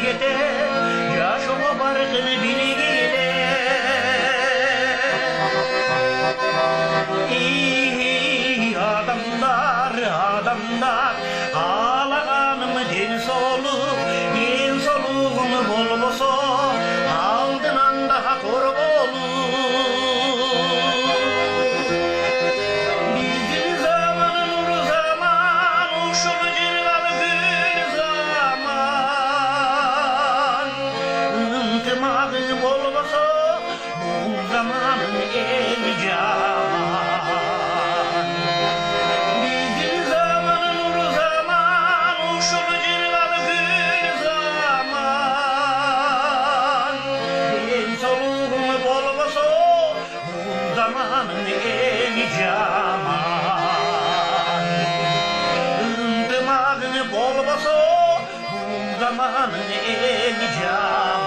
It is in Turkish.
yete yaşama barkını bilgile adamlar ağlaganım den soluğum bolboso aldından daha kor bizim zamanın uru zaman uşul cırgalı gül zaman ıntımağı bolboso bu zamanın en caman bizim zamanın uru zaman uşul cırgalı gül zaman den soluğum bolboso bu zamanın en caman ıntımağını bolboso bu zamanın en caman